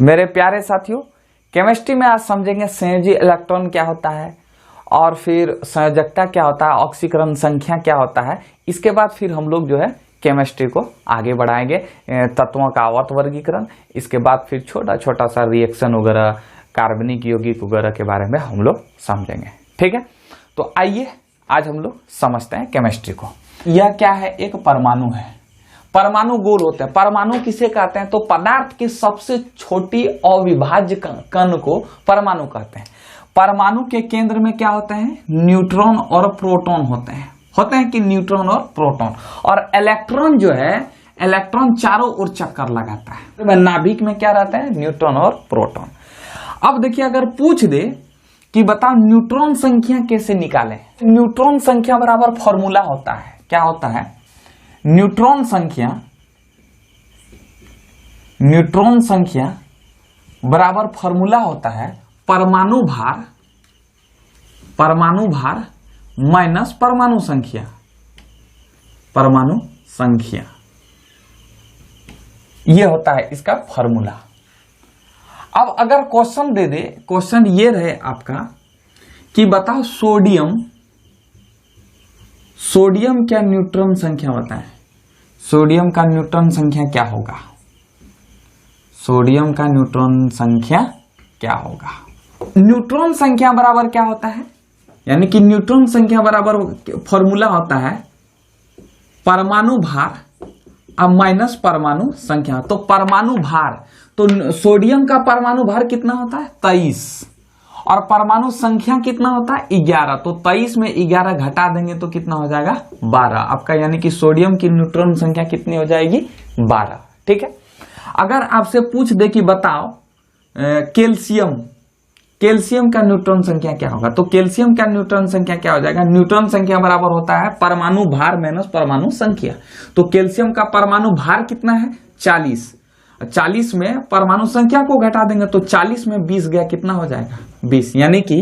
मेरे प्यारे साथियों, केमिस्ट्री में आज समझेंगे संयोजी इलेक्ट्रॉन क्या होता है और फिर संयोजकता क्या होता है, ऑक्सीकरण संख्या क्या होता है। इसके बाद फिर हम लोग जो है केमिस्ट्री को आगे बढ़ाएंगे, तत्वों का आवर्त वर्गीकरण, इसके बाद फिर छोटा छोटा सा रिएक्शन वगैरह, कार्बनिक यौगिक वगैरह के बारे में हम लोग समझेंगे। ठीक है, तो आइए आज हम लोग समझते हैं केमिस्ट्री को। यह क्या है? एक परमाणु है। परमाणु गोल होते हैं। परमाणु किसे कहते हैं? तो पदार्थ की सबसे छोटी अविभाज्य कण को परमाणु कहते हैं। परमाणु के केंद्र में क्या होते हैं? न्यूट्रॉन और प्रोटॉन होते हैं कि न्यूट्रॉन और प्रोटॉन। और इलेक्ट्रॉन जो है, इलेक्ट्रॉन चारों ओर चक्कर लगाता है। नाभिक में क्या रहता है? न्यूट्रॉन और प्रोटॉन। अब देखिए, अगर पूछ दे कि बताओ न्यूट्रॉन संख्या कैसे निकालें, न्यूट्रॉन संख्या बराबर फॉर्मूला होता है। क्या होता है? न्यूट्रॉन संख्या बराबर फॉर्मूला होता है परमाणु भार माइनस परमाणु संख्या। यह होता है इसका फॉर्मूला। अब अगर क्वेश्चन दे दे, क्वेश्चन ये रहे आपका कि बताओ सोडियम क्या न्यूट्रॉन संख्या बताएं। सोडियम का न्यूट्रॉन संख्या क्या होगा? सोडियम का न्यूट्रॉन संख्या क्या होगा? न्यूट्रॉन संख्या बराबर क्या होता है? यानी कि न्यूट्रॉन संख्या बराबर फॉर्मूला होता है परमाणु भार अब माइनस परमाणु संख्या। तो परमाणु भार, तो सोडियम का परमाणु भार कितना होता है? 23। और परमाणु संख्या कितना होता है? 11। तो 23 में 11 घटा देंगे तो कितना हो जाएगा? 12 आपका। यानी कि सोडियम की न्यूट्रॉन संख्या कितनी हो जाएगी? 12। ठीक है। अगर आपसे पूछ दे कि बताओ कैल्शियम का न्यूट्रॉन संख्या क्या होगा, तो कैल्शियम का न्यूट्रॉन संख्या क्या हो जाएगा? न्यूट्रॉन संख्या बराबर होता है परमाणु भार माइनस परमाणु संख्या। तो कैल्शियम का परमाणु भार कितना है? 40। 40 में परमाणु संख्या को घटा देंगे तो 40 में 20 गया, कितना हो जाएगा? 20। यानी कि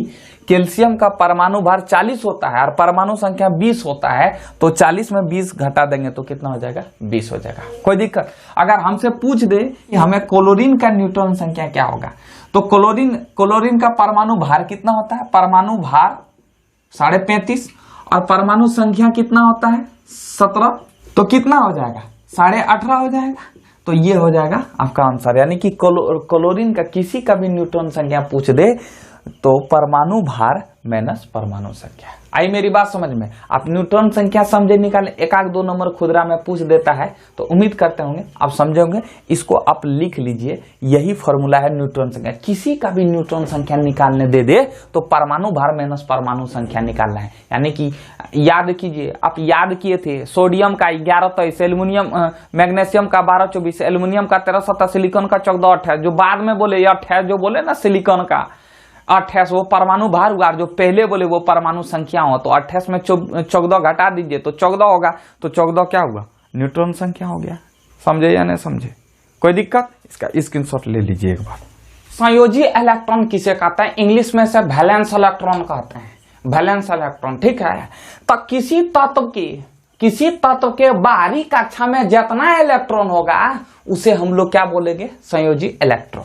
कैल्शियम का परमाणु भार 40 होता है और परमाणु संख्या 20 होता है, तो 40 में 20 घटा देंगे तो कितना हो जाएगा? 20 हो जाएगा। कोई दिक्कत? अगर हमसे पूछ दे कि हमें क्लोरीन का न्यूट्रॉन संख्या क्या होगा, तो क्लोरीन का परमाणु भार कितना होता है? परमाणु भार 35.5 और परमाणु संख्या कितना होता है? 17। तो कितना हो जाएगा? 18.5 हो जाएगा। तो ये हो जाएगा आपका आंसर। यानी कि क्लोरीन का किसी का भी न्यूट्रॉन संख्या पूछ दे तो परमाणु भार माइनस परमाणु संख्या। आई मेरी बात समझ में? आप न्यूट्रॉन संख्या समझे निकाले, एक आध दो नंबर खुदरा में पूछ देता है, तो उम्मीद करते होंगे आप समझे होंगे। इसको आप लिख लीजिए, यही फॉर्मूला है न्यूट्रॉन संख्या। किसी का भी न्यूट्रॉन संख्या निकालने दे दे तो परमाणु भार माइनस परमाणु संख्या निकालना है। यानी कि याद कीजिए, आप याद किए थे सोडियम का 11-23, एल्यूमिनियम मैग्नीशियम का 12-24, एल्यूमिनियम का 13-17, सिलिकॉन का 14-28। जो बाद में बोले 28, जो बोले ना सिलिकॉन का 28, वो परमाणु भार हुआ। जो पहले बोले वो परमाणु संख्या हो। तो 28 में 14 घटा दीजिए तो 14 होगा। तो 14 क्या हुआ? न्यूट्रॉन संख्या हो गया। समझे या नहीं समझे? कोई दिक्कत? इसका स्क्रीनशॉट ले लीजिए एक बार। संयोजी इलेक्ट्रॉन किसे कहते हैं? इंग्लिश में से वैलेंस इलेक्ट्रॉन कहते हैं। वैलेंस इलेक्ट्रॉन, ठीक है। तो किसी तत्व के बाहरी कक्षा में जितना इलेक्ट्रॉन होगा उसे हम लोग क्या बोलेंगे? संयोजी इलेक्ट्रॉन।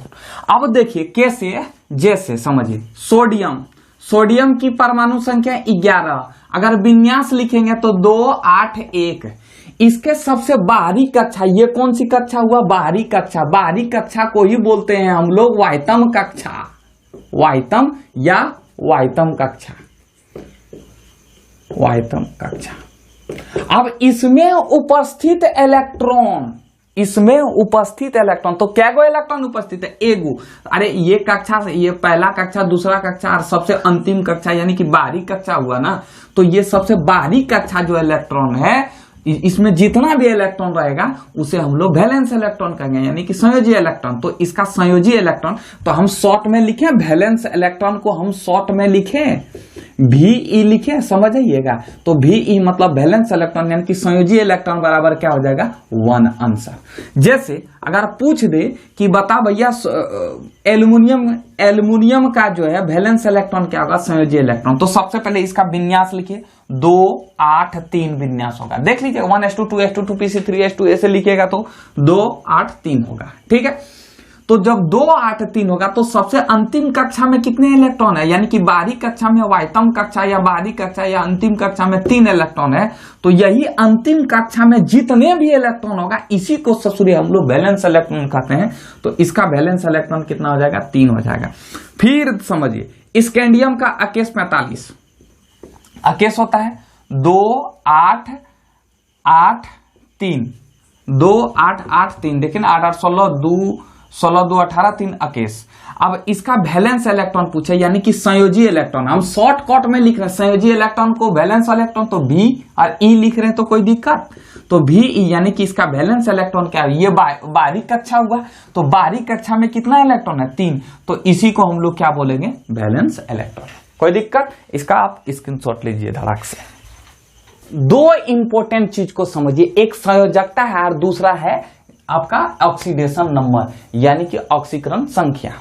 अब देखिए कैसे, जैसे समझिए सोडियम की परमाणु संख्या 11। अगर विन्यास लिखेंगे तो 2, 8, 1। इसके सबसे बाहरी कक्षा, ये कौन सी कक्षा हुआ? बाहरी कक्षा। बाहरी कक्षा को ही बोलते हैं हम लोग वाह्यतम कक्षा। वाह्यतम या वाह्यतम कक्षा। वाह्यतम कक्षा। अब इसमें उपस्थित इलेक्ट्रॉन, तो क्या गो इलेक्ट्रॉन उपस्थित है? एगो। अरे ये कक्षा से, ये पहला कक्षा, दूसरा कक्षा और सबसे अंतिम कक्षा यानी कि बाहरी कक्षा हुआ ना। तो ये सबसे बाहरी कक्षा जो इलेक्ट्रॉन है, इसमें जितना भी इलेक्ट्रॉन रहेगा उसे हम लोग वैलेंस इलेक्ट्रॉन कहेंगे, यानी कि संयोजी इलेक्ट्रॉन। तो इसका संयोजी इलेक्ट्रॉन तो हम शॉर्ट में लिखें, वैलेंस इलेक्ट्रॉन को हम शॉर्ट में लिखें, VE लिखें, समझ आइएगा। तो VE मतलब वैलेंस इलेक्ट्रॉन, यानी कि संयोजी इलेक्ट्रॉन बराबर क्या हो जाएगा? 1 आंसर। जैसे अगर पूछ दे कि बता भैया एल्युमिनियम का जो है वैलेंस इलेक्ट्रॉन क्या होगा? संयोजी इलेक्ट्रॉन। तो सबसे पहले इसका विन्यास लिखिए, 2, 8, 3 विन्यास होगा। देख लीजिए 1s2 2s2 2p3 2s2 ऐसे लिखिएगा तो 2, 8, 3 होगा। ठीक है। तो जब 2 8 3 होगा तो सबसे अंतिम कक्षा में कितने इलेक्ट्रॉन है, यानी कि बाहरी कक्षा में वायतम कक्षा या बाहरी कक्षा या अंतिम कक्षा में 3 इलेक्ट्रॉन है। तो यही अंतिम कक्षा में जितने भी इलेक्ट्रॉन होगा इसी को ससुरी हम लोग वैलेंस इलेक्ट्रॉन कहते हैं। तो इसका वैलेंस इलेक्ट्रॉन कितना हो जाएगा, 3 हो जाएगा। फिर समझिए स्कैंडियम का अकेश 45 अकेश होता है 2 8 8 3 2 8 8 3, लेकिन 8 8 16 2 18 3 अकेश। अब इसका वैलेंस इलेक्ट्रॉन पूछे, यानी कि संयोजी इलेक्ट्रॉन। हम शॉर्टकट में लिख रहे हैं संयोजी इलेक्ट्रॉन को वैलेंस इलेक्ट्रॉन, तो V और E लिख रहे हैं तो कोई दिक्कत। तो VE यानी कि इसका वैलेंस इलेक्ट्रॉन क्या है, ये बाहरी कक्षा हुआ। तो बाहरी कक्षा में कितना इलेक्ट्रॉन है, 3। तो इसी को हम लोग क्या बोलेंगे, वैलेंस इलेक्ट्रॉन। कोई दिक्कत, इसका आप स्क्रीनशॉट लीजिए धड़ाक से। 2 इंपॉर्टेंट चीज को समझिए, एक संयोजकता है और दूसरा है आपका ऑक्सीडेशन नंबर, यानी कि ऑक्सीकरण संख्या।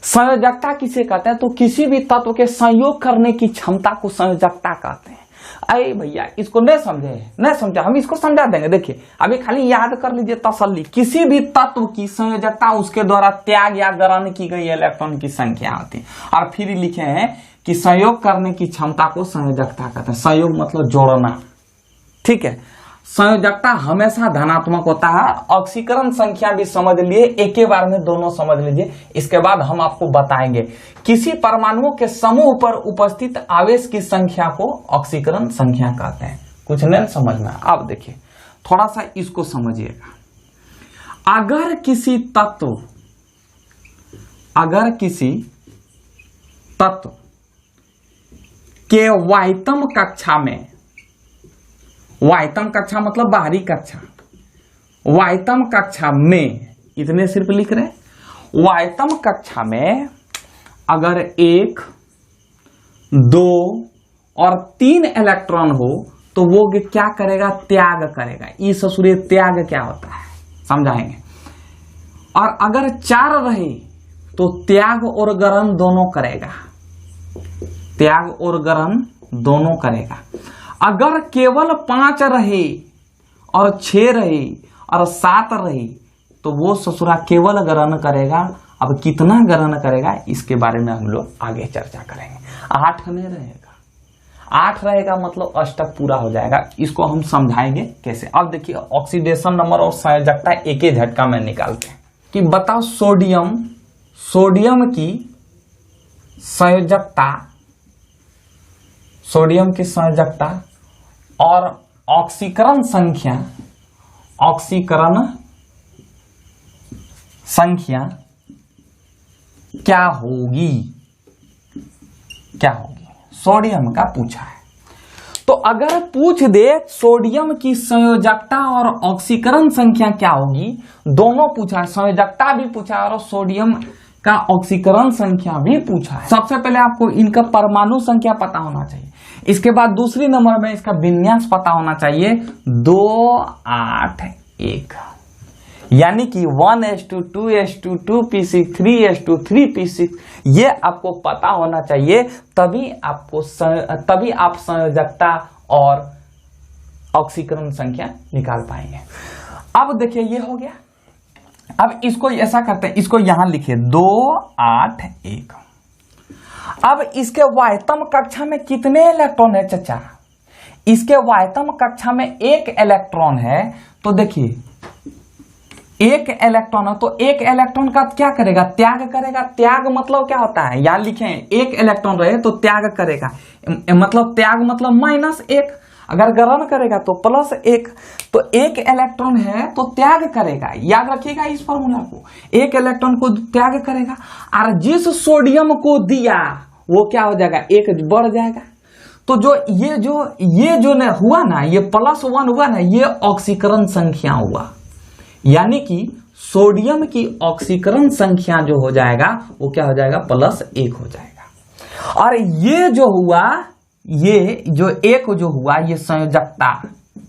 संयोजकता किसे कहते हैं, तो किसी भी तत्व के संयोग करने की क्षमता को संयोजकता कहते हैं। अरे भैया इसको नहीं समझे, हम इसको समझा देंगे। देखिए अभी खाली याद कर लीजिए तसल्ली, किसी भी तत्व की संयोजकता उसके द्वारा त्याग या ग्रहण की गई इलेक्ट्रॉन की संख्या होती है। और फिर लिखे हैं कि संयोग करने की क्षमता को संयोजकता कहते हैं। संयोग मतलब जोड़ना, ठीक है। संयोजकता हमेशा धनात्मक होता है। ऑक्सीकरण संख्या भी समझ लिए, एक ही बार में दोनों समझ लीजिए। इसके बाद हम आपको बताएंगे किसी परमाणुओं के समूह पर उपस्थित आवेश की संख्या को ऑक्सीकरण संख्या कहते हैं। कुछ नहीं समझ में, आप देखिए थोड़ा सा इसको समझिएगा। अगर किसी तत्व के वायतम कक्षा में, वायतम कक्षा मतलब बाहरी कक्षा, वायतम कक्षा में, इतने सिर्फ लिख रहे हैं। वायतम कक्षा में अगर 1 2 और 3 इलेक्ट्रॉन हो तो वो क्या करेगा, त्याग करेगा। इस ससुरे त्याग क्या होता है समझाएंगे। और अगर 4 रहे तो त्याग और ग्रहण दोनों करेगा, त्याग और ग्रहण दोनों करेगा। अगर केवल 5 रहे और 6 रहे और 7 रहे तो वो ससुरा केवल ग्रहण करेगा। अब कितना ग्रहण करेगा इसके बारे में हम लोग आगे चर्चा करेंगे। 8 नहीं रहेगा, 8 रहेगा मतलब अष्टक पूरा हो जाएगा। इसको हम समझाएंगे कैसे। अब देखिए ऑक्सीडेशन नंबर और संयोजकता एक ही झटका में निकालते हैं कि बताओ सोडियम की संयोजकता, सोडियम की संयोजकता और ऑक्सीकरण संख्या क्या होगी, सोडियम का पूछा है। तो अगर पूछ दे सोडियम की संयोजकता और ऑक्सीकरण संख्या क्या होगी, दोनों पूछा है, संयोजकता भी पूछा है और सोडियम का ऑक्सीकरण संख्या भी पूछा है। सबसे पहले आपको इनका परमाणु संख्या पता होना चाहिए। इसके बाद दूसरी नंबर में इसका विन्यास पता होना चाहिए। 2 8 1 यानी कि 1s2 2s2 2p6 3s2 3p6 ये आपको पता होना चाहिए, तभी आप संयोजकता और ऑक्सीकरण संख्या निकाल पाएंगे। अब देखिए ये हो गया। अब इसको ऐसा करते हैं, इसको यहां लिखिए 2 8 1। अब इसके वायतम कक्षा में कितने इलेक्ट्रॉन है चचा, इसके वायतम कक्षा में 1 इलेक्ट्रॉन है। तो देखिए 1 इलेक्ट्रॉन है तो 1 इलेक्ट्रॉन का क्या करेगा, त्याग करेगा। त्याग मतलब क्या होता है, यहां लिखे 1 इलेक्ट्रॉन रहे तो त्याग करेगा, मतलब त्याग मतलब -1। अगर ग्रहण करेगा तो +1। तो 1 इलेक्ट्रॉन है तो त्याग करेगा, याद रखिएगा इस फॉर्मूला को। 1 इलेक्ट्रॉन को त्याग करेगा और जिस सोडियम को दिया वो क्या हो जाएगा, 1 बढ़ जाएगा। तो ये जो न हुआ ना, ये +1 हुआ ना, ये ऑक्सीकरण संख्या हुआ। यानी कि सोडियम की ऑक्सीकरण संख्या जो हो जाएगा वो क्या हो जाएगा, +1 हो जाएगा। और ये जो हुआ, ये जो 1 जो हुआ, ये संयोजकता,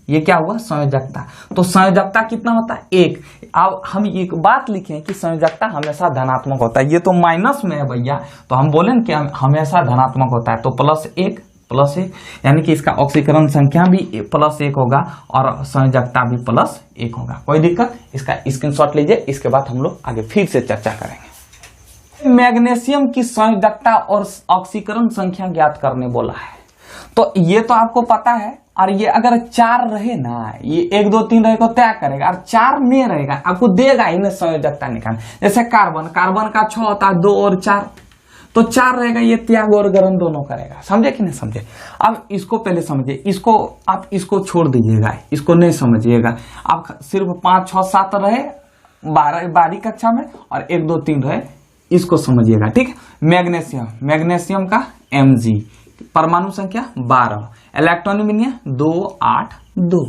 ये क्या हुआ, संयोजकता। तो संयोजकता कितना होता है, 1। अब हम एक बात लिखें कि संयोजकता हमेशा धनात्मक होता है। ये तो माइनस में है भैया, तो हम बोलें कि हमेशा धनात्मक होता है, तो +1 +1, यानी कि इसका ऑक्सीकरण संख्या भी +1 होगा और संयोजकता भी +1 होगा। कोई दिक्कत? इसका स्क्रीनशॉट लीजिए, इसके बाद हम लोग आगे फिर से चर्चा करेंगे। मैग्नीशियम की संयोजकता और ऑक्सीकरण संख्या ज्ञात करने बोला है, तो ये तो आपको पता है। और ये अगर 4 रहे ना, ये 1 2 3 रहे तो त्याग करेगा, और 4 में रहेगा आपको देगा इन्हें संयोजकता निकालना। जैसे कार्बन का 6 होता है, 2 और 4, तो 4 रहेगा, ये त्याग और ग्रहण दोनों करेगा। समझे कि नहीं समझे? अब इसको पहले समझिए, इसको आप इसको छोड़ दीजिएगा, इसको नहीं समझिएगा। आप सिर्फ 5 6 7 रहे 12वीं कक्षा में और 1 2 3 रहे, इसको समझिएगा, ठीक है। मैग्नीशियम का Mg, परमाणु संख्या 12, इलेक्ट्रॉन विन्यास 2 8 2।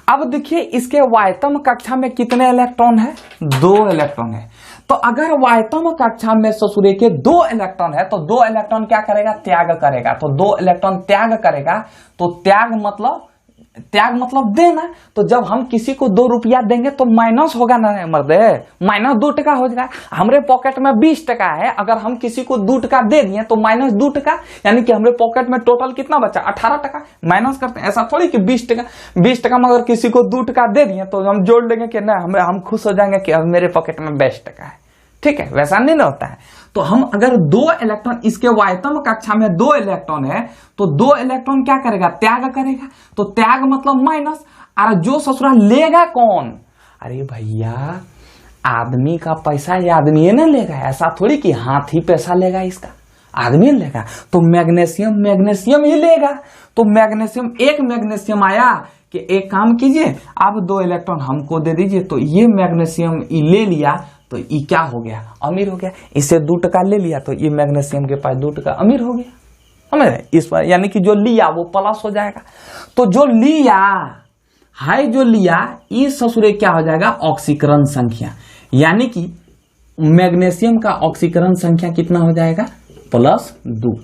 अब देखिए इसके वायतम कक्षा में कितने इलेक्ट्रॉन है? 2 इलेक्ट्रॉन है। तो अगर वायतम कक्षा में ससुरे के 2 इलेक्ट्रॉन है तो 2 इलेक्ट्रॉन क्या करेगा? त्याग करेगा। तो 2 इलेक्ट्रॉन त्याग करेगा, तो त्याग मतलब देना। तो जब हम किसी को 2 रुपया देंगे तो माइनस होगा ना मर्दे, -2 हो जाएगा। हमारे पॉकेट में 20 टका है, अगर हम किसी को 2 टका दे दिए तो -2, यानी कि हमारे पॉकेट में टोटल कितना बचा? 18 टका। माइनस करते हैं, ऐसा थोड़ी कि 20 टका में अगर किसी को 2 टका दे दिए तो हम जोड़ लेंगे कि ना, हम खुश हो जाएंगे कि अब मेरे पॉकेट में 20 टका है। ठीक है, वैसा नहीं होता है। तो हम अगर 2 इलेक्ट्रॉन, इसके वायतम कक्षा में 2 इलेक्ट्रॉन है तो 2 इलेक्ट्रॉन क्या करेगा? त्याग करेगा। तो त्याग मतलब माइनस, और जो ससुरा लेगा कौन? अरे भैया, आदमी का पैसा ये आदमी ही ना लेगा, ऐसा थोड़ी कि हाथ ही पैसा लेगा, इसका आदमी लेगा। तो मैग्नीशियम ही लेगा। तो एक मैग्नीशियम आया कि एक काम कीजिए, आप 2 इलेक्ट्रॉन हमको दे दीजिए। तो ये मैग्नीशियम ले लिया, तो ये क्या हो गया? अमीर हो गया। इससे 2 टका ले लिया तो ये मैग्नीशियम के पास 2 टका अमीर हो गया। समझ रहे? इस पर यानी कि जो लिया वो प्लस हो जाएगा। तो जो लिया इस ससुरे क्या हो जाएगा? ऑक्सीकरण संख्या, यानी कि मैग्नीशियम का ऑक्सीकरण संख्या कितना हो जाएगा? +2।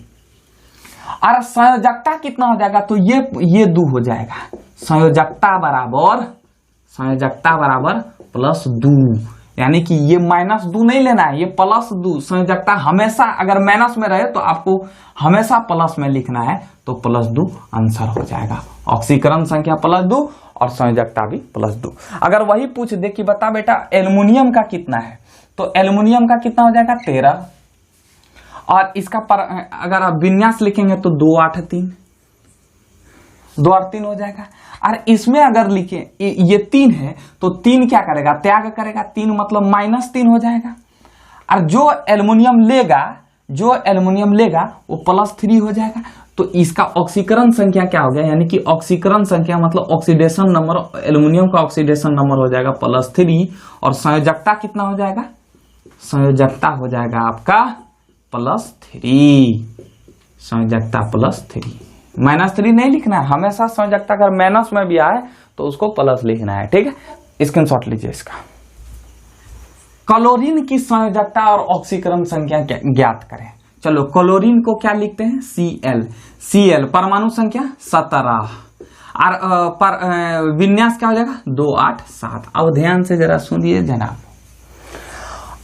और संयोजकता कितना हो जाएगा? तो ये 2 हो जाएगा। संयोजकता बराबर +2, यानी कि ये -2 नहीं लेना है, ये +2। संयोजकता हमेशा अगर माइनस में रहे तो आपको हमेशा प्लस में लिखना है, तो +2 आंसर हो जाएगा। ऑक्सीकरण संख्या +2 और संयोजकता भी +2। अगर वही पूछ दे कि बता बेटा एल्युमिनियम का कितना है, तो एल्युमिनियम का कितना हो जाएगा? 13। और इसका अगर आप विन्यास लिखेंगे तो 2 8 3 हो जाएगा। और इसमें अगर लिखे ये 3 है तो 3 क्या करेगा? त्याग करेगा। 3 मतलब -3 हो जाएगा। और जो एल्युमिनियम लेगा वो +3 हो जाएगा। तो इसका ऑक्सीकरण संख्या क्या हो गया? यानी कि ऑक्सीकरण संख्या मतलब ऑक्सीडेशन नंबर, एल्युमिनियम का ऑक्सीडेशन नंबर हो जाएगा +3। और संयोजकता कितना हो जाएगा? संयोजकता हो जाएगा आपका +3। संयोजकता +3, -3 नहीं लिखना है। हमेशा संयोजकता अगर माइनस में भी आए तो उसको प्लस लिखना है। ठीक है, स्क्रीनशॉट लीजिए इसका। क्लोरीन की संयोजकता और ऑक्सीकरण संख्या ज्ञात करें। चलो, क्लोरीन को क्या लिखते हैं? Cl, परमाणु संख्या 17, और विन्यास क्या हो जाएगा? 2 8 7। अब ध्यान से जरा सुनिए जनाब।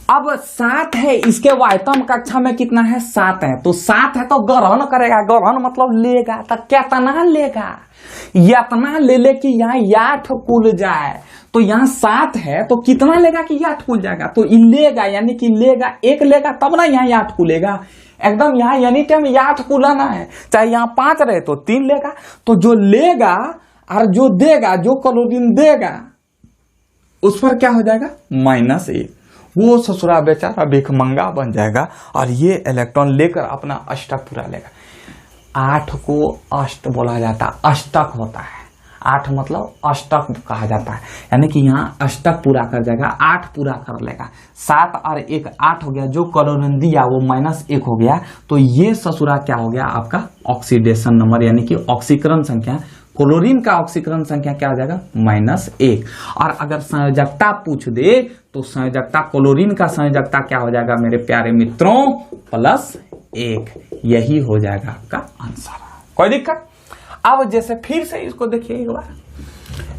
अब 7 है, इसके वायतम कक्षा में कितना है? 7 है। तो 7 है तो ग्रहण करेगा। ग्रहण मतलब लेगा। तो कितना लेगा? इतना ले कि यहाँ 8 खुल जाए। तो यहाँ 7 है तो कितना लेगा कि 8 खुल जाएगा? तो ये लेगा, यानी कि लेगा, 1 लेगा तब ना यहाँ 8 खुलेगा। एकदम यहाँ यानी टाइम 8 खुलाना है, चाहे यहाँ 5 रहे तो 3 लेगा। तो जो लेगा और जो देगा, जो क्लोरीन देगा उस पर क्या हो जाएगा? -1। वो ससुरा बेचारा भिखमंगा बन जाएगा और ये इलेक्ट्रॉन लेकर अपना अष्टक पूरा लेगा। 8 को अष्ट बोला जाता है, अष्टक होता है। 8 मतलब अष्टक कहा जाता है, यानी कि यहाँ अष्टक पूरा कर जाएगा, 8 पूरा कर लेगा। 7 और 1 8 हो गया। जो क्लोरीन दिया वो -1 हो गया। तो ये ससुरा क्या हो गया? आपका ऑक्सीडेशन नंबर, यानी कि ऑक्सीकरण संख्या। क्लोरीन का ऑक्सीकरण संख्या क्या हो जाएगा? -1। और अगर संयोजकता पूछ दे तो संयोजकता, क्लोरीन का संयोजकता क्या हो जाएगा मेरे प्यारे मित्रों? +1। यही हो जाएगा आपका आंसर। कोई दिक्कत? अब जैसे फिर से इसको देखिए एक बार,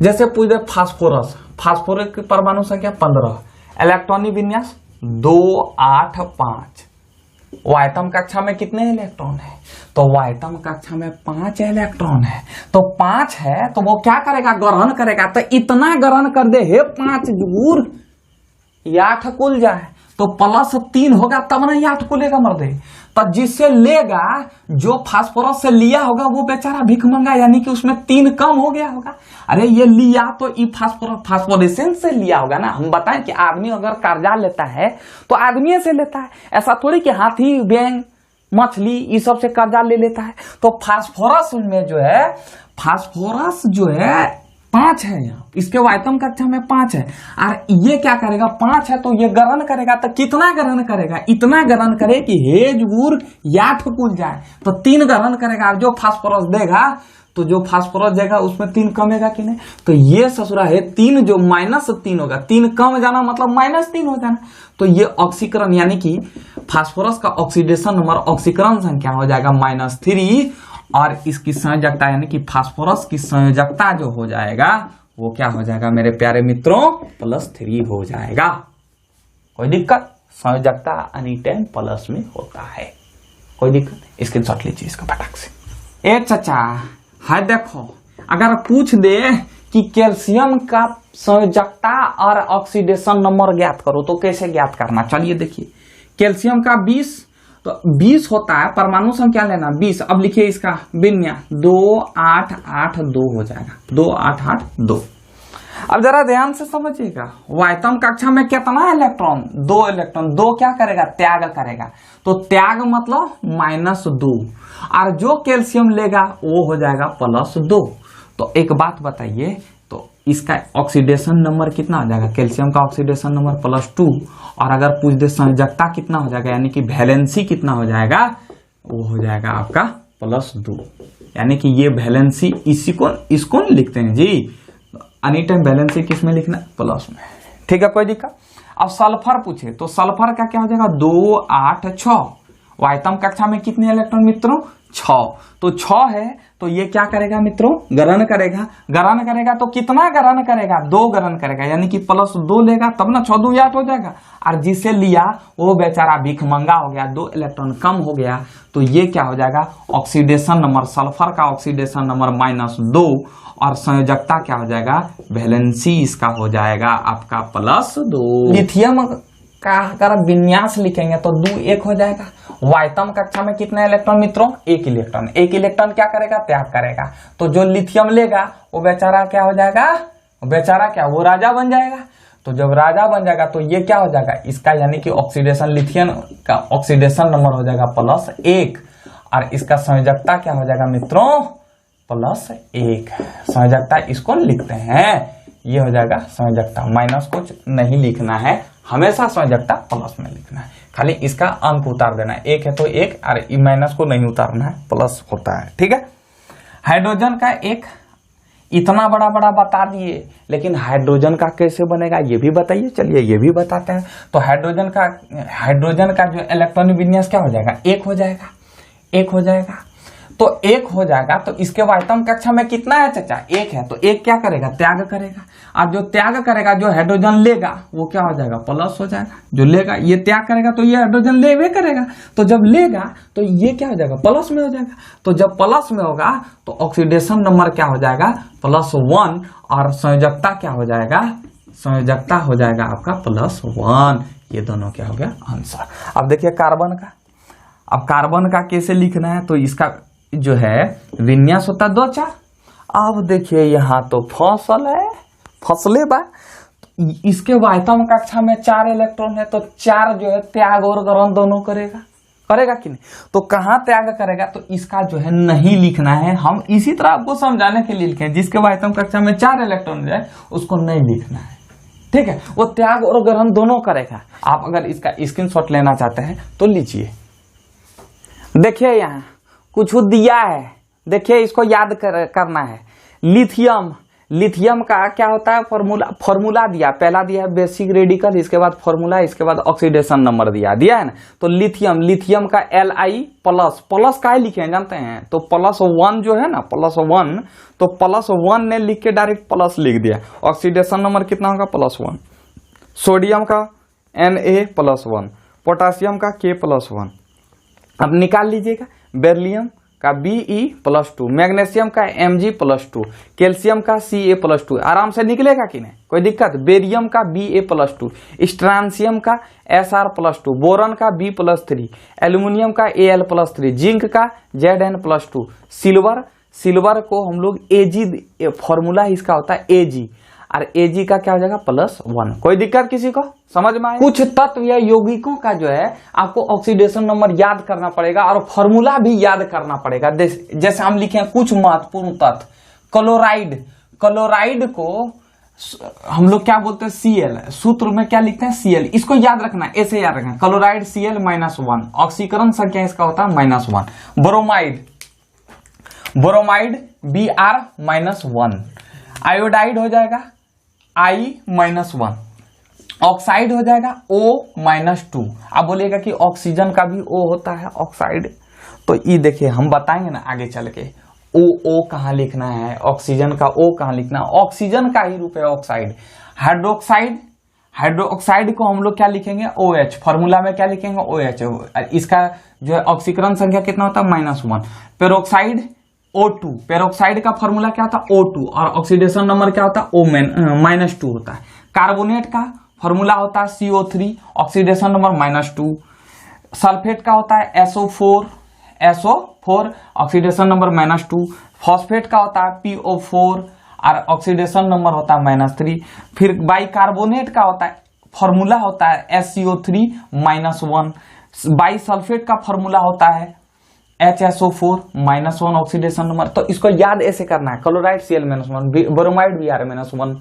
जैसे पूछ दे फास्फोरस की परमाणु संख्या 15, इलेक्ट्रॉनिक विन्यास 2 8 5। वायतम कक्षा में कितने इलेक्ट्रॉन है? तो वायतम कक्षा में 5 इलेक्ट्रॉन है। तो 5 है तो वो क्या करेगा? ग्रहण करेगा। तो इतना ग्रहण कर दे हे 5 जूर 8 कुल जाए तो +3 होगा तब ना 8 कुलेगा मर्दे। तो जिससे लेगा जो फास्फोरस से लिया होगा वो बेचारा भिखमंगा, यानी कि उसमें 3 कम हो गया होगा। अरे ये लिया तो ये फास्फोरेसेंस से लिया होगा ना। हम बताएं कि आदमी अगर कर्जा लेता है तो आदमी से लेता है, ऐसा थोड़ी कि हाथी बैंग मछली ये सब से कर्जा ले लेता है। तो फास्फोरस में जो है, फास्फोरस जो है 5 है यहाँ, इसके वायतम कक्षा में 5 है। और ये क्या करेगा? 5 है तो ये ग्रहण करेगा। तो कितना ग्रहण करेगा? इतना ग्रहण करे कि हेजूर 8 कुल जाए तो 3 ग्रहण करेगा। जो फास्फोरस देगा तो जो फास्फोरस देगा उसमें 3 कमेगा कि नहीं? तो ये ससुरा है 3 जो -3 होगा, 3 कम जाना मतलब -3 हो जाना। तो ये ऑक्सीकरण यानी कि फास्फोरस का ऑक्सीडेशन नंबर, ऑक्सीकरण संख्या हो जाएगा -3 और इसकी संयोजकता यानी कि फास्फोरस की संयोजकता जो हो जाएगा वो क्या हो जाएगा मेरे प्यारे मित्रों? +3 हो जाएगा। कोई दिक्कत? संयोजकता एनी टाइम प्लस में होता है, कोई दिक्कत नहीं। स्क्रीनशॉट लीजिए इसका फटाक से। ए चाचा है देखो, अगर पूछ दे कि कैल्शियम का संयोजकता और ऑक्सीडेशन नंबर ज्ञात करो तो कैसे ज्ञात करना? चलिए देखिए, कैल्शियम का 20 तो 20 होता है, परमाणु संख्या लेना 20। अब लिखिए इसका विन्यास 2882 हो जाएगा, 2882। अब जरा ध्यान से समझिएगा, वायतम कक्षा में कितना इलेक्ट्रॉन? 2 इलेक्ट्रॉन। 2 क्या करेगा? त्याग करेगा। तो त्याग मतलब -2 और जो कैल्शियम लेगा वो हो जाएगा +2। तो एक बात बताइए, तो इसका ऑक्सीडेशन नंबर कितना हो जाएगा? कैल्शियम का ऑक्सीडेशन नंबर +2 और अगर पूछ दे संयोजकता कितना हो जाएगा यानी कि वैलेंसी कितना हो जाएगा, वो हो जाएगा आपका +2। यानी कि ये वैलेंसी इसको लिखते हैं जी, एनी टाइम वैलेंसी किस में लिखना? प्लस में। ठीक है, कोई दिक्कत? अब सल्फर पूछे तो सल्फर का क्या हो जाएगा? 2 8 6। वायतम कक्षा में कितने इलेक्ट्रॉन मित्रों? 6। तो 6 है तो ये क्या करेगा मित्रों? ग्रहण करेगा। ग्रहण करेगा तो कितना ग्रहण करेगा? 2 ग्रहण करेगा, यानी कि +2 लेगा तब ना 6 2 8 हो जाएगा। और जिसे लिया वो बेचारा भिखमंगा हो गया, 2 इलेक्ट्रॉन कम हो गया। तो ये क्या हो जाएगा? ऑक्सीडेशन नंबर, सल्फर का ऑक्सीडेशन नंबर -2 और संयोजकता क्या हो जाएगा? वैलेंसी इसका हो जाएगा आपका +2। लिथियम का अगर विन्यास लिखेंगे तो 2 1 हो जाएगा। वायतम कक्षा में कितने इलेक्ट्रॉन मित्रों? 1 इलेक्ट्रॉन। 1 इलेक्ट्रॉन क्या करेगा? त्याग करेगा। तो जो लिथियम लेगा वो बेचारा क्या हो जाएगा? बेचारा क्या, वो राजा बन जाएगा। तो जब राजा बन जाएगा तो ये क्या हो जाएगा? इसका यानी कि ऑक्सीडेशन, लिथियम का ऑक्सीडेशन नंबर हो जाएगा +1 और इसका संयोजकता क्या हो जाएगा मित्रों? +1। संयोजकता इसको लिखते हैं, ये हो जाएगा संयोजकता। माइनस कुछ नहीं लिखना है, हमेशा संयोजकता प्लस में लिखना है, खाली इसका अंक उतार देना है। 1 है तो 1 और माइनस को नहीं उतारना है, प्लस होता है। ठीक है। हाइड्रोजन का एक इतना बड़ा बड़ा बता दिए, लेकिन हाइड्रोजन का कैसे बनेगा ये भी बताइए। चलिए ये भी बताते हैं। तो हाइड्रोजन का जो इलेक्ट्रॉनिक विन्यास क्या हो जाएगा? 1 हो जाएगा। 1 हो जाएगा तो 1 हो जाएगा। तो इसके वायतम कक्षा में कितना है चाचा? 1 है। तो 1 क्या करेगा? त्याग करेगा। और जो त्याग करेगा, जो हाइड्रोजन लेगा वो क्या हो जाएगा? प्लस हो जाएगा। जो लेगा ये त्याग करेगा तो ये हाइड्रोजन लेवे करेगा। तो जब लेगा तो ये क्या हो जाएगा? प्लस में हो जाएगा। तो जब प्लस में होगा तो ऑक्सीडेशन नंबर क्या हो जाएगा? +1 और संयोजकता क्या हो जाएगा? संयोजकता हो जाएगा आपका +1। ये दोनों क्या हो गया? आंसर। अब देखिए कार्बन का। अब कार्बन का कैसे लिखना है? तो इसका जो है विन्यास होता 2 4। अब देखिए यहाँ तो फसल है, फसले बा। इसके वायतम कक्षा में 4 इलेक्ट्रॉन है, तो 4 जो है त्याग और ग्रहण दोनों करेगा कि नहीं? तो कहाँ त्याग करेगा? तो इसका जो है नहीं लिखना है, हम इसी तरह आपको समझाने के लिए लिखे। जिसके वायतम कक्षा में 4 इलेक्ट्रॉन है उसको नहीं लिखना है। ठीक है, वो त्याग और ग्रहण दोनों करेगा। आप अगर इसका स्क्रीनशॉट लेना चाहते हैं तो लीजिए। देखिए यहाँ कुछ दिया है, देखिए इसको याद करना है। लिथियम का क्या होता है? फॉर्मूला दिया, पहला दिया है बेसिक रेडिकल, इसके बाद फॉर्मूला, इसके बाद ऑक्सीडेशन नंबर दिया है ना। तो लिथियम का Li प्लस का ही लिखे हैं जानते हैं? तो +1 जो है ना, +1, तो +1 ने लिख के डायरेक्ट प्लस लिख दिया। ऑक्सीडेशन नंबर कितना होगा? +1। सोडियम का Na +1, पोटासियम का K+1 अब निकाल लीजिएगा, बेरिलियम का Be+2, मैग्नीशियम का Mg+2, कैल्शियम का Ca+2, आराम से निकलेगा कि नहीं, कोई दिक्कत। बेरियम का Ba+2, स्ट्रांसियम का Sr+2, बोरन का B+3, एल्यूमिनियम का Al+3, जिंक का Zn+2, सिल्वर को हम लोग Ag, फॉर्मूला इसका होता है Ag, और Ag का क्या हो जाएगा +1। कोई दिक्कत किसी को, समझ में आया। कुछ तत्व या यौगिकों का जो है आपको ऑक्सीडेशन नंबर याद करना पड़ेगा और फॉर्मूला भी याद करना पड़ेगा। जैसे हम लिखे हैं कुछ महत्वपूर्ण तत्व, क्लोराइड को हम लोग क्या बोलते हैं Cl, सूत्र में क्या लिखते हैं Cl, इसको याद रखना है, ऐसे याद रखना, क्लोराइड Cl-1, ऑक्सीकरण संख्या इसका होता है -1। ब्रोमाइड Br-1, आयोडाइड हो जाएगा I-1, ऑक्साइड हो जाएगा O-2। आप बोलिएगा कि ऑक्सीजन का भी O होता है ऑक्साइड, तो ये देखिए हम बताएंगे ना आगे चल के O कहाँ लिखना है, ऑक्सीजन का O कहाँ लिखना है, ऑक्सीजन का ही रूप है ऑक्साइड। हाइड्रोक्साइड को हम लोग क्या लिखेंगे OH, फॉर्मूला में क्या लिखेंगे OH, इसका जो है ऑक्सीकरण संख्या कितना होता है -1। पेरोक्साइड O2, पेरोक्साइड का फॉर्मूला क्या होता है O2 और ऑक्सीडेशन नंबर क्या होता है -2 होता है। कार्बोनेट का फॉर्मूला होता है CO3, ऑक्सीडेशन नंबर -2। सल्फेट का होता है SO4, ऑक्सीडेशन नंबर -2। फॉस्फेट का होता है PO4 और ऑक्सीडेशन नंबर होता है -3। फिर बाइकार्बोनेट का होता है फॉर्मूला होता है SCO3 -1। बाइसल्फेट का फॉर्मूला होता है HSO4 -1 ऑक्सीडेशन नंबर। तो इसको याद ऐसे करना है, chloride Cl-1, bromide Br-1,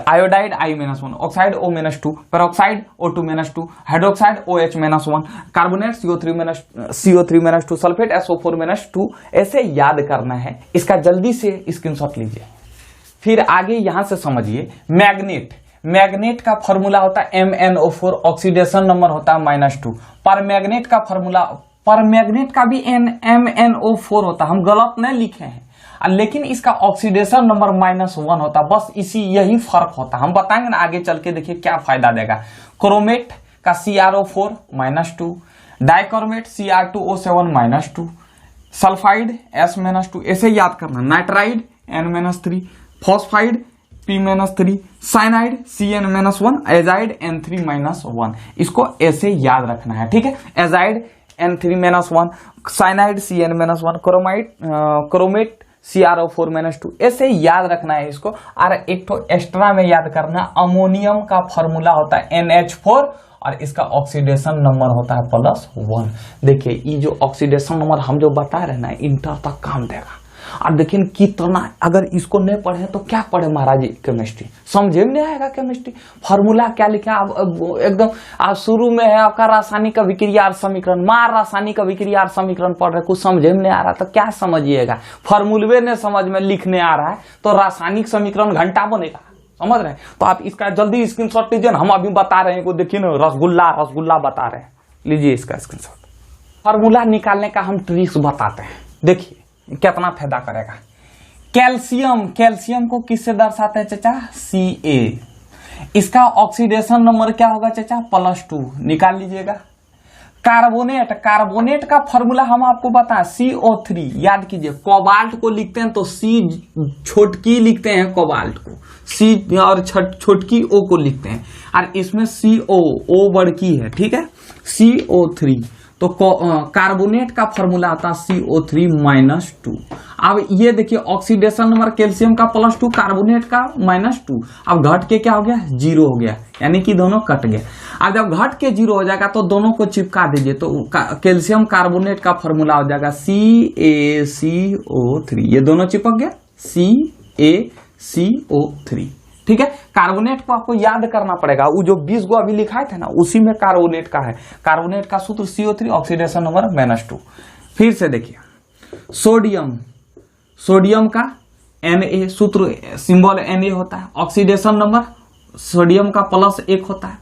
iodide I-1, oxide O-2, peroxide O2-2, hydroxide OH-1, carbonate CO3-2, sulphate SO4-2, ऐसे याद करना है। इसका जल्दी से स्क्रीनशॉट लीजिए। फिर आगे यहां से समझिए, मैग्नेट का फॉर्मूला होता है MnO4, ऑक्सीडेशन नंबर होता है -2। पर मैग्नेट का भी MnO4 होता है, हम गलत नहीं लिखे हैं, लेकिन इसका ऑक्सीडेशन नंबर -1 होता है, बस यही फर्क होता है। हम बताएंगे ना आगे चल के, देखिए क्या फायदा देगा। क्रोमेट का CrO4 -2, dichromate Cr2O7 -2, sulphide S-2, ऐसे याद करना। Nitride N-3, phosphide P-3, cyanide Cn-1, azide N3-1, इसको ऐसे याद रखना है, ठीक है। Azide N3-1, cyanide Cn-1, chromate CrO4-2, ऐसे याद रखना है इसको। और एक तो एक्स्ट्रा में याद करना, अमोनियम का फॉर्मूला होता है NH4 और इसका ऑक्सीडेशन नंबर होता है +1। देखिए ये जो ऑक्सीडेशन नंबर हम जो बता रहे हैं ना, इंटर तक काम देगा। और देखिए कितना, अगर इसको नहीं पढ़े तो क्या पढ़े महाराज, केमिस्ट्री समझे में नहीं आएगा। केमिस्ट्री फॉर्मूला क्या लिखा एकदम, आप शुरू में है आपका रासायनिक अभिक्रिया और समीकरण, रासायनिक अभिक्रिया और समीकरण पढ़ रहे, कुछ समझे में नहीं आ रहा तो क्या समझिएगा। फॉर्मूले ने समझ में लिखने आ रहा है तो रासायनिक समीकरण घंटा बनेगा, समझ रहे हैं। तो आप इसका जल्दी स्क्रीनशॉट लीजिए ना, हम अभी बता रहे हैं, देखिए ना रसगुल्ला बता रहे हैं, लीजिए इसका स्क्रीनशॉट। फॉर्मूला निकालने का हम ट्रिक्स बताते हैं, देखिए कितना फायदा करेगा। कैल्शियम को किससे दर्शाते हैं चाचा, Ca। इसका ऑक्सीडेशन नंबर क्या होगा चाचा, +2, निकाल लीजिएगा। कार्बोनेट का फॉर्मूला हम आपको बताएं CO3, याद कीजिए। कोबाल्ट को लिखते हैं तो C छोटकी लिखते हैं, कोबाल्ट को C और छोटकी O को लिखते हैं, और इसमें CO बड़की है, ठीक है, CO3। तो कार्बोनेट का फॉर्मूला आता है CO3-2। अब ये देखिए ऑक्सीडेशन नंबर कैल्शियम का +2, कार्बोनेट का -2, अब घट के क्या हो गया, 0 हो गया, यानी कि दोनों कट गए। अब जब घट के 0 हो जाएगा तो दोनों को चिपका दीजिए, तो कैल्शियम कार्बोनेट का फॉर्मूला हो जाएगा CaCO3, ये दोनों चिपक गया, CaCO3, ठीक है। कार्बोनेट को आपको याद करना पड़ेगा, वो जो 20 गो अभी लिखाए थे ना, उसी में कार्बोनेट का है। कार्बोनेट का सूत्र CO3, ऑक्सीडेशन नंबर -2। फिर से देखिए सोडियम का Na, सूत्र सिंबल Na होता है, ऑक्सीडेशन नंबर सोडियम का +1 होता है।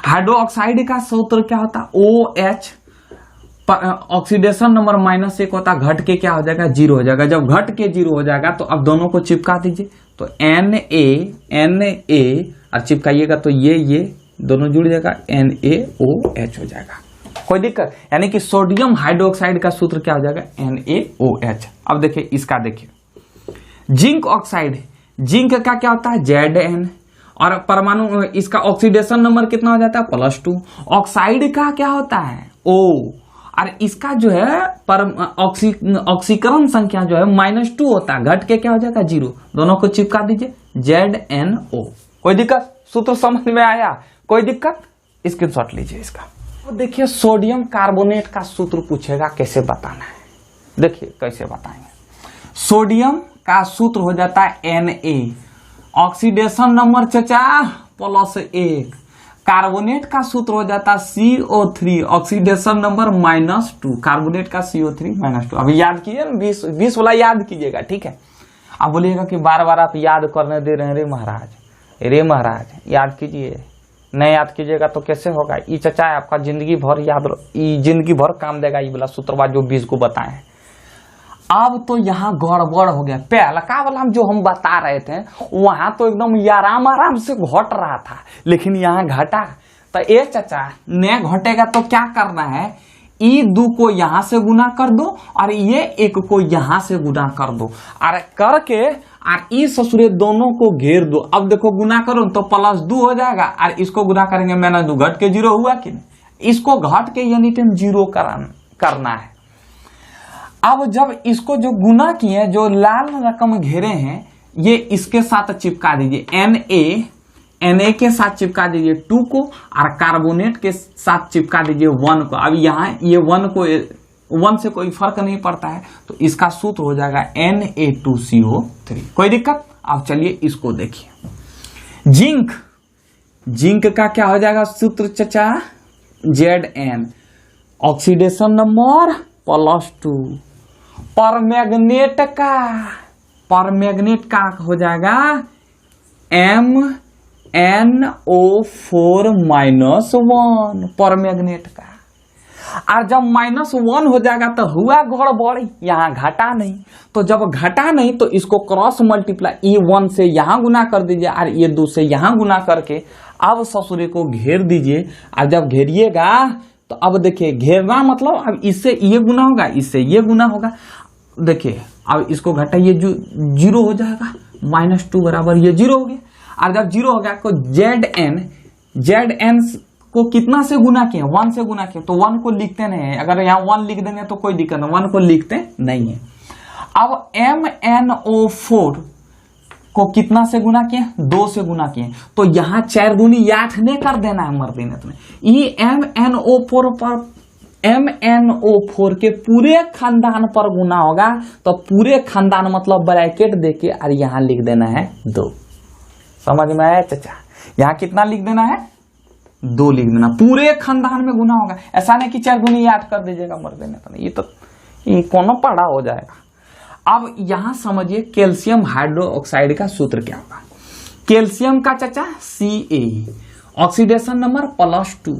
हाइड्रोक्साइड का सूत्र क्या होता है, OH, ऑक्सीडेशन नंबर -1 होता है, घट के क्या हो जाएगा, 0 हो जाएगा। जब घट के 0 हो जाएगा तो अब दोनों को चिपका दीजिए, तो Na और चिपकाइएगा तो ये दोनों जुड़ जाएगा, NaOH हो जाएगा। कोई दिक्कत? यानी कि सोडियम हाइड्रोक्साइड का सूत्र क्या हो जाएगा? NaOH। अब देखिए इसका, देखिए जिंक ऑक्साइड, जिंक का क्या होता है? Zn, और परमाणु इसका ऑक्सीडेशन नंबर कितना हो जाता है? +2। ऑक्साइड का क्या होता है? O, और इसका जो है ऑक्सीकरण संख्या जो है -2 होता है, घट के क्या हो जाएगा? 0। दोनों को चिपका दीजिए, ZnO। कोई दिक्कत? सूत्र समझ में आया? कोई दिक्कत? स्क्रीनशॉट लीजिए इसका। तो देखिए सोडियम कार्बोनेट का सूत्र पूछेगा, कैसे बताना है? देखिए कैसे बताएंगे। सोडियम का सूत्र हो जाता है Na, ऑक्सीडेशन नंबर चचा +1। कार्बोनेट का सूत्र हो जाता है CO3, ऑक्सीडेशन नंबर -2। कार्बोनेट का CO3 -2। अभी याद कीजिए, 20 वाला याद कीजिएगा, ठीक है? आप बोलिएगा कि बार बार आप याद करने दे रहे हैं। रे महाराज याद कीजिए, नहीं याद कीजिएगा तो कैसे होगा? ये चचा है आपका जिंदगी भर याद, जिंदगी भर काम देगा ये वाला सूत्रवा जो 20 को बताए हैं। अब तो यहाँ गड़बड़ हो गया। पहलका वाला जो हम बता रहे थे वहां तो एकदम आराम से घट रहा था, लेकिन यहाँ घटा। तो ये चचा न घटेगा तो क्या करना है? ई 2 को यहां से गुना कर दो और ये 1 को यहां से गुना कर दो, और करके और ई ससुरे दोनों को घेर दो। अब देखो गुना करो तो +2 हो जाएगा, और इसको गुना करेंगे -2, घट के 0 हुआ कि नहीं? इसको घट के यानी टाइम 0 करना है। अब जब इसको जो गुना किए, जो लाल रकम घेरे हैं, ये इसके साथ चिपका दीजिए, Na के साथ चिपका दीजिए 2 को, और कार्बोनेट के साथ चिपका दीजिए 1 को। अब यहाँ ये 1 से कोई फर्क नहीं पड़ता है, तो इसका सूत्र हो जाएगा Na2CO3। कोई दिक्कत? अब चलिए इसको देखिए। जिंक का क्या हो जाएगा सूत्र चचा? Zn, oxidation number +2। परमैग्नेट का हो जाएगा MnO4 -1, परमैग्नेट का। और जब -1 हो जाएगा तो हुआ गड़बड़, यहाँ घटा नहीं। तो जब घटा नहीं तो इसको क्रॉस मल्टीप्लाई, ये 1 से यहाँ गुना कर दीजिए और ये 2 से यहाँ गुना करके अब ससुरे को घेर दीजिए। और जब घेरिएगा तो अब देखिए, घेरना मतलब अब इससे ये गुना होगा, इससे ये गुना होगा। देखिए अब इसको घटाइए, 0 हो जाएगा, -2 बराबर ये 0 हो गया। और जब 0 हो गया तो Zn को कितना से गुना किए? 1 से गुना किए, तो 1 को लिखते नहीं है। अगर यहाँ 1 लिख देंगे तो कोई दिक्कत नहीं, 1 को लिखते नहीं है। अब MnO4 को कितना से गुना किए? 2 से गुना किए, तो यहाँ 4 दूनी 8 ने कर देना है मर देने तुम्हें। ये MnO4 के पूरे खानदान पर गुना होगा, तो पूरे खानदान मतलब ब्रैकेट देके और यहाँ लिख देना है 2। समझ में आया चचा? यहाँ कितना लिख देना है? 2 लिख देना। पूरे खानदान में गुना होगा, ऐसा नहीं कि 4 दूनी 8 कर दीजिएगा मर देने तो नहीं, ये कौन पढ़ा हो जाएगा। अब यहां समझिए कैल्शियम हाइड्रोक्साइड का सूत्र क्या होगा। कैल्शियम का चचा Ca, ऑक्सीडेशन नंबर +2।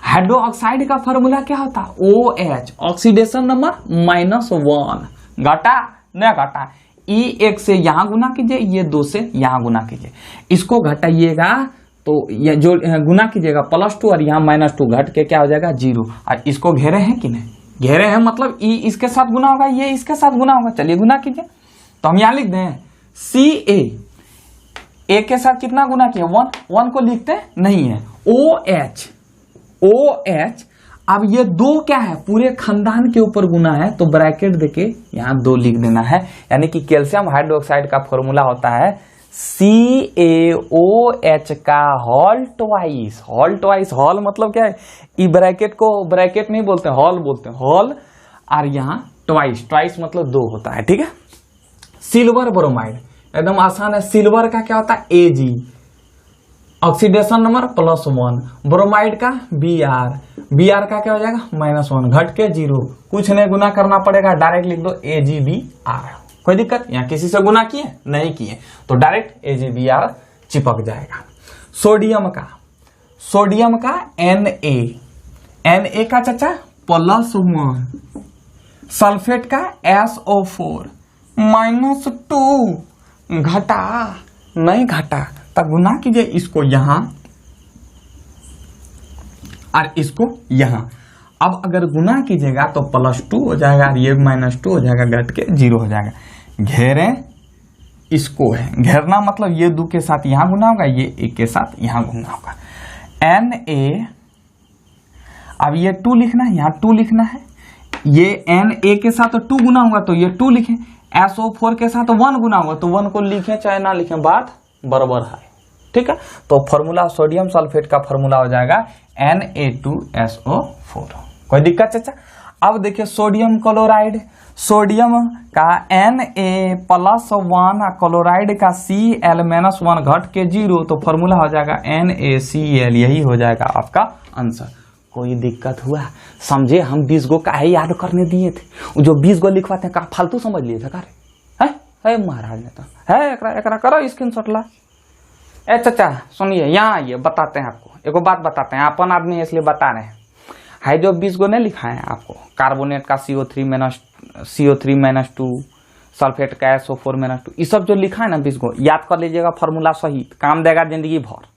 हाइड्रोक्साइड का फॉर्मूला क्या होता? OH, oxidation number -1। घटा न घटा, ई 1 से यहां गुना कीजिए, ये 2 से यहां गुना कीजिए। इसको घटाइएगा तो ये जो गुना कीजिएगा +2 और यहाँ -2, घट के क्या हो जाएगा? 0। और इसको घेरे हैं कि नहीं? घेरे हैं, मतलब ई इसके साथ गुना होगा, ये इसके साथ गुना होगा। चलिए गुना कीजिए, तो हम यहाँ लिख दें Ca, ए के साथ कितना गुना किया? 1 को लिखते नहीं है। OH, अब ये 2 क्या है? पूरे खानदान के ऊपर गुना है, तो ब्रैकेट देके यहाँ 2 लिख देना है। यानी कि कैल्शियम हाइड्रोक्साइड का फॉर्मूला होता है CaOH का होल ट्वाइस। होल मतलब क्या है? ई ब्रैकेट को ब्रैकेट नहीं बोलते, होल बोलते हैं, होल। और यहाँ ट्वाइस मतलब 2 होता है, ठीक है। सिल्वर ब्रोमाइड एकदम आसान है। सिल्वर का क्या होता है? Ag, oxidation number +1। ब्रोमाइड का Br का क्या हो जाएगा? -1, घट के 0। कुछ नहीं गुना करना पड़ेगा, डायरेक्ट लिख दो AgBr। कोई दिक्कत? यहाँ किसी से गुना किए नहीं किए, तो डायरेक्ट AgBr चिपक जाएगा। सोडियम का Na का चचा +1। सल्फेट का SO4 -2। घटा नहीं घटा, तब गुना कीजिए इसको यहां और इसको यहां। अब अगर गुना कीजिएगा तो +2 हो जाएगा, ये -2 हो जाएगा, घट के 0 हो जाएगा। घेरें इसको है, घेरना मतलब ये 2 के साथ यहां गुना होगा, ये 1 के साथ यहां गुना होगा। Na, अब ये 2 लिखना है, यहां 2 लिखना है, ये Na के साथ 2 गुना होगा तो ये 2 लिखें, SO4 के साथ 1 गुना होगा तो 1 को लिखें चाहे ना लिखें, बात बराबर है। ठीक है, तो फॉर्मूला सोडियम सल्फेट का फॉर्मूला हो जाएगा Na2SO4। कोई दिक्कत चाचा? अब देखिए सोडियम क्लोराइड, सोडियम का Na+1 क्लोराइड का Cl-1 घट के 0 तो फॉर्मूला हो जाएगा NaCl, यही हो जाएगा आपका आंसर। कोई दिक्कत हुआ? समझे? हम 20 गो काहे याद करने दिए थे? जो 20 गो लिखवाते हैं का फालतू समझ लिए थे का रे? है महाराज ने तो है, एकरा करो स्क्रीनशॉट ला। ए चाचा सुनिए, यहाँ आइए, बताते हैं आपको एगो बात बताते हैं, अपन आदमी है इसलिए बता रहे हैं। है जो 20 गो नहीं लिखा है आपको, कार्बोनेट का CO3-2, सल्फेट का SO4-2, ये सब जो लिखा है ना 20 गो, याद कर लीजिएगा फॉर्मूला सहित, काम देगा जिंदगी भर।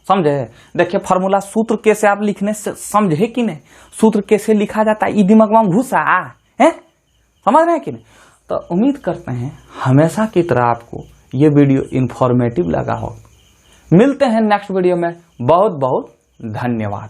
समझे? देखिए फॉर्मूला सूत्र कैसे आप लिखने से समझे कि नहीं, सूत्र कैसे लिखा जाता है, दिमाग में घुसा है, समझ रहे हैं कि नहीं? तो उम्मीद करते हैं हमेशा की तरह आपको ये वीडियो इंफॉर्मेटिव लगा हो। मिलते हैं नेक्स्ट वीडियो में, बहुत बहुत धन्यवाद।